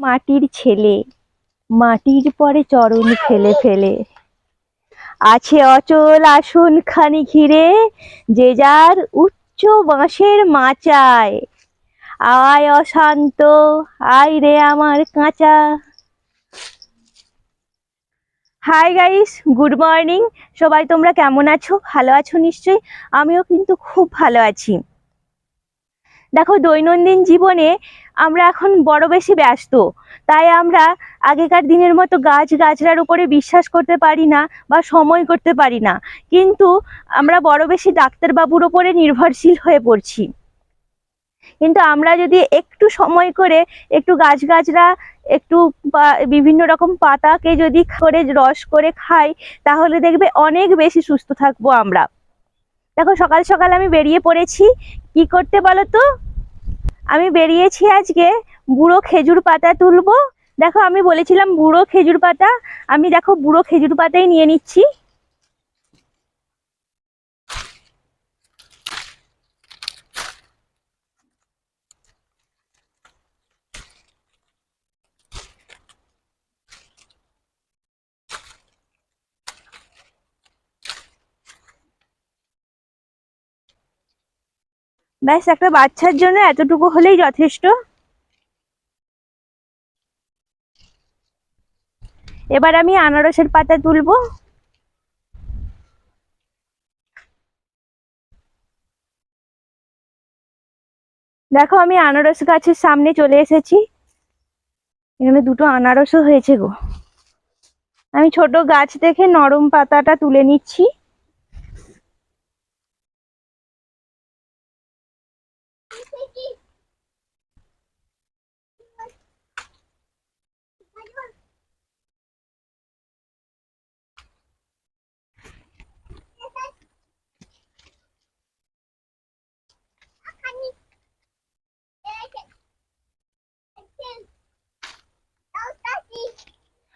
মাটির ছেলে, মাটির পরে চরণ ফেলে ফেলে আছে অচল আসন খানি ঘিরে, যে যার উচ্চ বাঁশের মাচায়। আয় অশান্ত, আয় রে আমার কাঁচা। Hi guys, good morning. সবাই তোমরা কেমন আছো? ভালো আছো নিশ্চয়ই। আমিও কিন্তু খুব ভালো আছি। দেখো, দৈনন্দিন জীবনে আমরা এখন বড় বেশি ব্যস্ত, তাই আমরা আগেকার দিনের মতো গাছগাছড়ার উপরে বিশ্বাস করতে পারি না বা সময় করতে পারি না, কিন্তু আমরা বড় বেশি ডাক্তারবাবুর ওপরে নির্ভরশীল হয়ে পড়ছি। কিন্তু আমরা যদি একটু সময় করে একটু গাছগাছড়া, একটু বিভিন্ন রকম পাতাকে যদি করে রস করে খাই, তাহলে দেখবে অনেক বেশি সুস্থ থাকবো আমরা। দেখো, সকাল সকাল আমি বেরিয়ে পড়েছি। কি করতে বলো তো? আমি বেরিয়েছি আজকে বুড়ো খেজুর পাতা তুলবো। দেখো, আমি বলেছিলাম বুড়ো খেজুর পাতা, আমি দেখো বুড়ো খেজুর পাতাই নিয়ে নিচ্ছি। ব্যাস, একটা বাচ্চার জন্য এতটুকু হলেই যথেষ্ট। এবার আমি আনারসের পাতা তুলবো। দেখো, আমি আনারস গাছের সামনে চলে এসেছি। এখানে দুটো আনারসও হয়েছে গো। আমি ছোট গাছ দেখে নরম পাতাটা তুলে নিচ্ছি।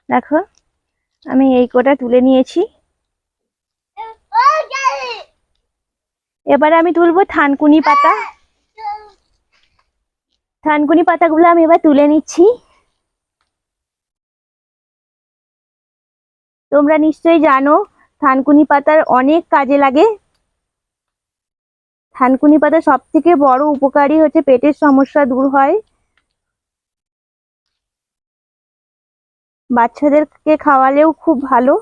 দেখো, আমি এই কোটা তুলে নিয়েছি। এবার আমি তুলবো থানকুনি পাতা। থানকুনি পাতাগুলো আমি এবার তুলে নিচ্ছি। তোমরা নিশ্চয়ই জানো থানকুনি পাতার অনেক কাজে লাগে। থানকুনি পাতা সব থেকে বড় উপকারী হচ্ছে পেটের সমস্যা দূর হয়। বাচ্চাদেরকে খাওয়ালেও খুব ভালো।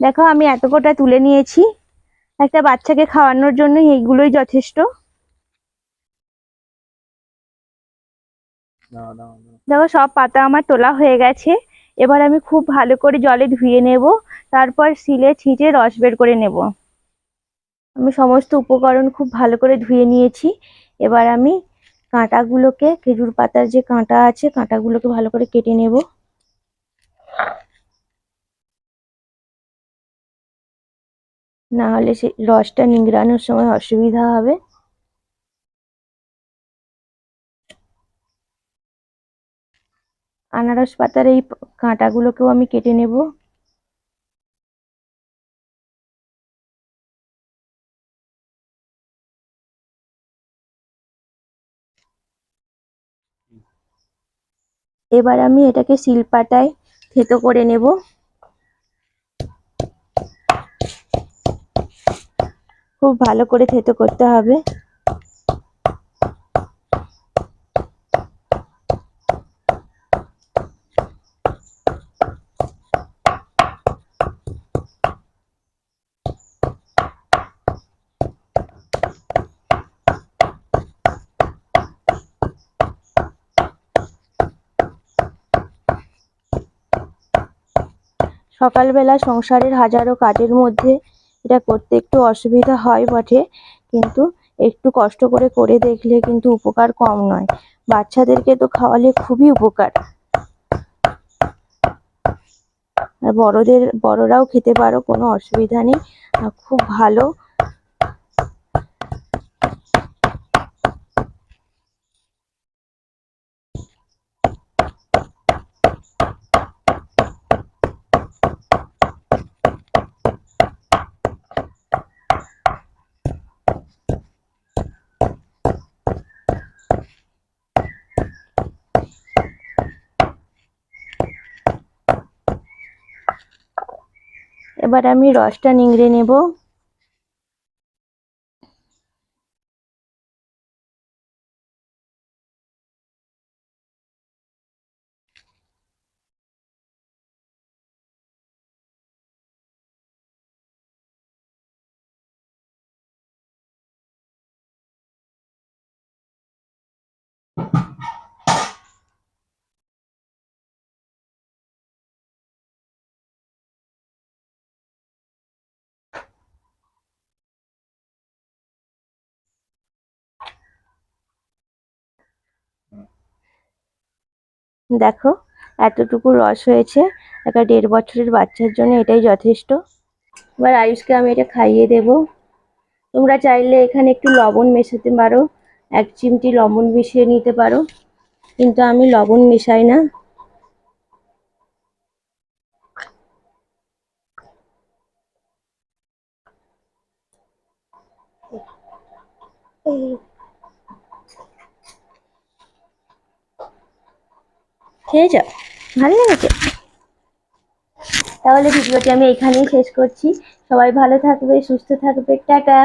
দেখো, আমি এত কটা তুলে নিয়েছি। একটা বাচ্চাকে খাওয়ানোর জন্য এইগুলোই যথেষ্ট। দেখো, সব পাতা আমার তোলা হয়ে গেছে। এবার আমি খুব ভালো করে জলে ধুয়ে নেব, তারপর শিলে ছিঁচে রস বের করে নেব। আমি সমস্ত উপকরণ খুব ভালো করে ধুয়ে নিয়েছি। এবার আমি কাঁটাগুলোকে, খেজুর পাতার যে কাঁটা আছে, কাঁটাগুলোকে ভালো করে কেটে নেব। না হলে সে রসটা নিংড়ানোর সময় অসুবিধা হবে। আনারস পাতার এই কাঁটাগুলোকেও আমি কেটে নেব। এবার আমি এটাকে শিলপাটায় থেতো করে নেব। খুব ভালো করে থেতো করতে হবে। সকালবেলা সংসারের হাজারো কাজের মধ্যে এটা করতে একটু অসুবিধা হয় বটে, কিন্তু একটু কষ্ট করে করে দেখলে কিন্তু উপকার কম নয়। বাচ্চাদেরকে তো খাওয়ালে খুবই উপকার, আর বড়রাও খেতে পারো, কোনো অসুবিধা নেই, আর খুব ভালো। এবার আমি রসটা নিংড়ে নেব। দেখো এতটুকু রস হয়েছে, একটা 1.5 বছরের বাচ্চার জন্য এটাই যথেষ্ট। এবার আয়ুষকে আমি এটা খাইয়ে দেব। তোমরা চাইলে এখানে একটু লবণ মেশাতে পারো, 1 চিমটি লবণ মিশিয়ে নিতে পারো, কিন্তু আমি লবণ মেশাই না। খেয়ে যাও, ভালো লেগেছে? তাহলে ভিডিওটি আমি এখানেই শেষ করছি। সবাই ভালো থাকবে, সুস্থ থাকবে, টাটা।